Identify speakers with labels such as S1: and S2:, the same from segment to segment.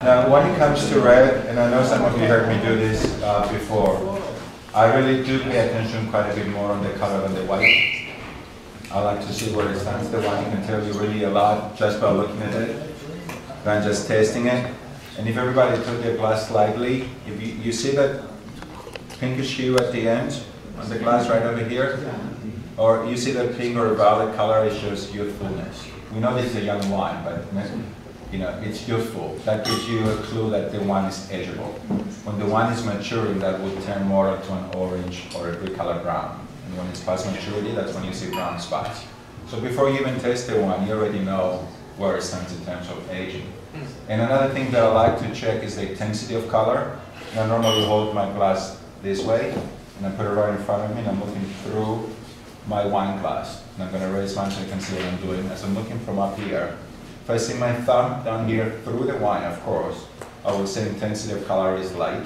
S1: Now, when it comes to red, and I know some of you heard me do this before, I really do pay attention quite a bit more on the color than the white. I like to see where it stands. The white can tell you really a lot just by looking at it than just tasting it. And if everybody took their glass slightly, if you see that pinkish hue at the end on the glass right over here, or you see that pink or violet color, it shows youthfulness. We know this is a young wine, but you know, it's youthful. That gives you a clue that the wine is ageable. When the wine is maturing, that will turn more into an orange or a brick color brown. And when it's past maturity, that's when you see brown spots. So before you even taste the wine, you already know where it stands in terms of aging. And another thing that I like to check is the intensity of color. And I normally hold my glass this way, and I put it right in front of me, and I'm looking through my wine glass. And I'm going to raise mine so you can see what I'm doing. As I'm looking from up here, if I see my thumb down here through the wine, of course, I would say intensity of color is light.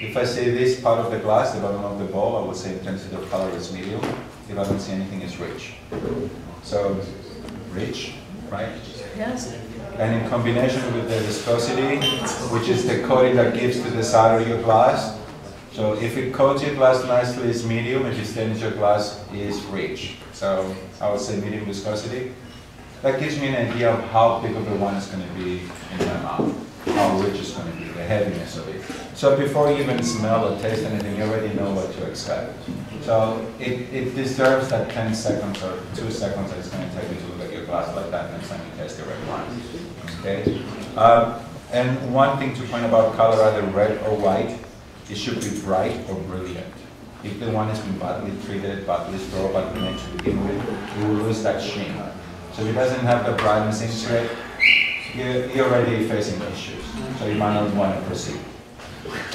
S1: If I see this part of the glass, the bottom of the bowl, I would say intensity of color is medium. If I don't see anything, it's rich. So, rich, right?
S2: Yes.
S1: And in combination with the viscosity, which is the coating that gives to the side of your glass. So if it coats your glass nicely, it's medium. If it stains your glass, it's rich. So I would say medium viscosity. That gives me an idea of how big of a wine is going to be in my mouth, how rich it's going to be, the heaviness of it. So before you even smell or taste anything, you already know what to expect. So it deserves that 10 seconds or 2 seconds that it's going to take you to look at your glass like that next time you taste the red wine. Okay? And one thing to point about color, either red or white, it should be bright or brilliant. If the wine has been badly treated, badly stored, badly made to begin with, it will lose that sheen. So if it doesn't have the brightness into it, you're already facing issues. So you might not want to proceed.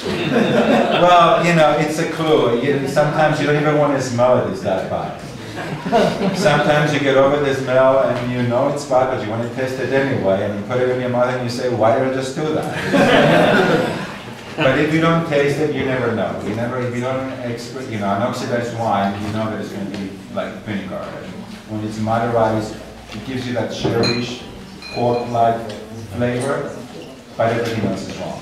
S1: Well, you know, it's a clue. Sometimes you don't even want to smell it, it's that bad. Sometimes you get over the smell and you know it's bad, but you want to taste it anyway, and you put it in your mouth and you say, why did I just do that? But if you don't taste it, you never know. If you don't, an oxidized wine, you know that it's going to be like vinegar. When it's moderized, it gives you that cherryish, pork-like flavor, but everything else is wrong.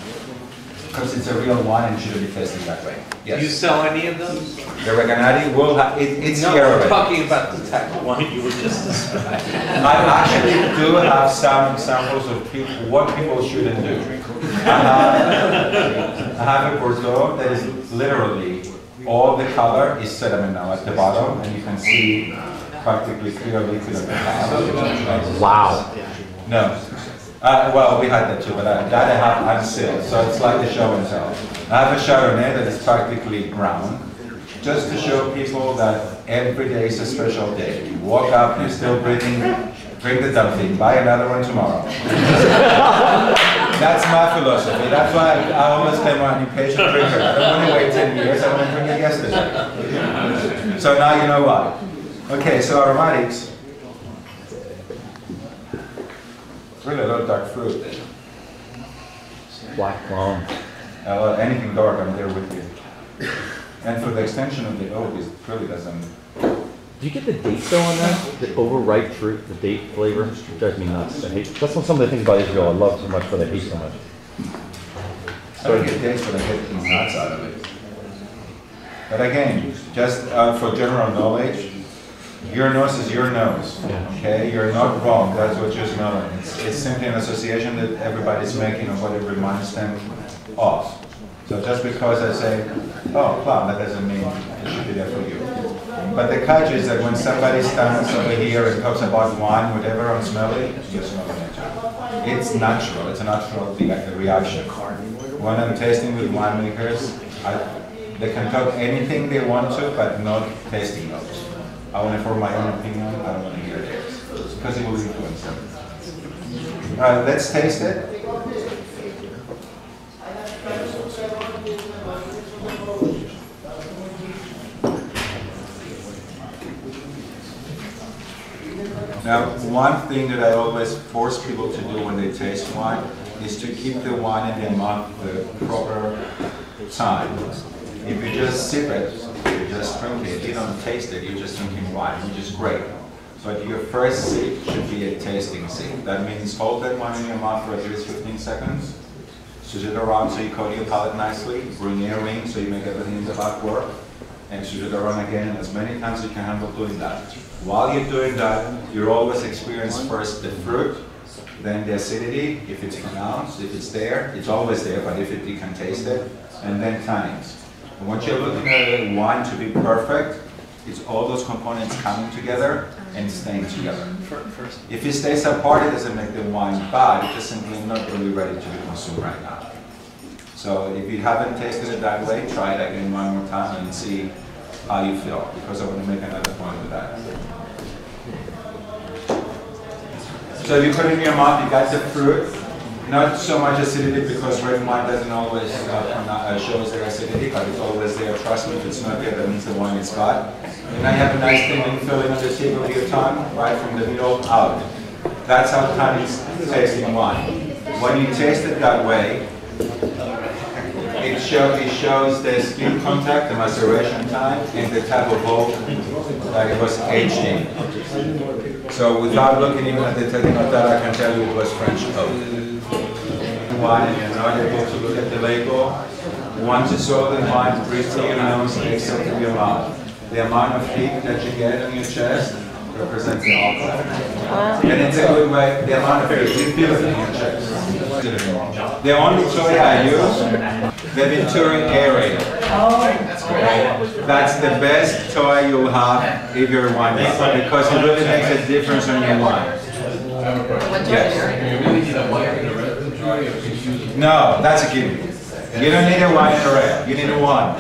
S1: Because it's a real wine and it shouldn't be tasted that way. Yes.
S3: Do you sell any of those?
S1: The Reganati will have, it's
S3: no,
S1: here already.
S3: I'm talking about the type of wine you were just describing.
S1: I actually do have some examples of what people shouldn't do. I have a Bordeaux that is literally, all the color is sediment now at the bottom, and you can see practically clear liquid at the top.
S4: Wow.
S1: No. Well, we had that too, but that I have unsealed, so it's like the show and tell. I have a Chardonnay that is practically brown, just to show people that every day is a special day. You walk up, you're still breathing, drink the dumpling, buy another one tomorrow. That's my philosophy. That's why I always claim I'm an impatient drinker. I don't want to wait 10 years, I want to drink it yesterday. So now you know why. Okay, so aromatics. Really a lot of dark fruit.
S4: Black plum.
S1: Well, anything dark, I'm there with you. And for the extension of the oak, it really doesn't.
S4: Do you get the date though on that? The overripe fruit, the date flavor? It drives me nuts. I hate. That's one some of the things about Israel I love so much, but I hate so much.
S1: I don't get dates, but I get the nuts out of it. But again, just for general knowledge, your nose is your nose, okay? You're not wrong, that's what you're smelling. It's simply an association that everybody's making of what it reminds them of. So just because I say, oh, plum, that doesn't mean it should be there for you. But the catch is that when somebody stands over here and talks about wine, whatever I'm smelling, you're smelling it too. It's natural, it's a natural reaction. When I'm tasting with winemakers, they can talk anything they want to, but not tasting notes. I want to form my own opinion, I don't want to hear theirs, because it will influence them. Alright, let's taste it. Now, one thing that I always force people to do when they taste wine is to keep the wine in their mouth the proper time. If you just sip it, you just drink it, you don't taste it, you're just drinking wine, which is great. But your first sip should be a tasting sip. That means hold that wine in your mouth for at least 15 seconds, Switch it around so you coat your palate nicely. Bring in Irving so you make everything in the back work. And switch it around again, and as many times as you can handle doing that. While you're doing that, you'll always experience first the fruit, then the acidity, if it's pronounced, if it's there. It's always there, but if you can taste it. And then tannins. And once you're looking at the wine to be perfect, it's all those components coming together and staying together. If it stays apart, it doesn't make the wine bad, it's just simply not really ready to be consumed right now. So if you haven't tasted it that way, try it again one more time and see how you feel, because I want to make another point with that. So if you put it in your mouth, you got the fruit. Not so much acidity, because red wine doesn't always shows their acidity, but it's always there. Trust me, if it's not there, that means the wine is bad. And now you have a nice thin filling on the tip of your tongue, right from the middle out. That's how tannins taste in wine. When you taste it that way, it shows the skin contact, the maceration time, and the type of oak that it was aged in. So without looking even at the technical data, I can tell you it was French oak. Wine, and you're not able to look at the label. Once you swallow the wine, breathe through your nose and exhale through your mouth. The amount of heat that you get on your chest represents the alcohol. And it's a good way, the amount of heat, you feel it in your chest. The only toy I use, the Venturi aerator. That's the best toy you'll have if you're a wine lover, because it really makes a difference on your wine. Yes. No, that's a gimme. You don't need a wine in a red. You need a one.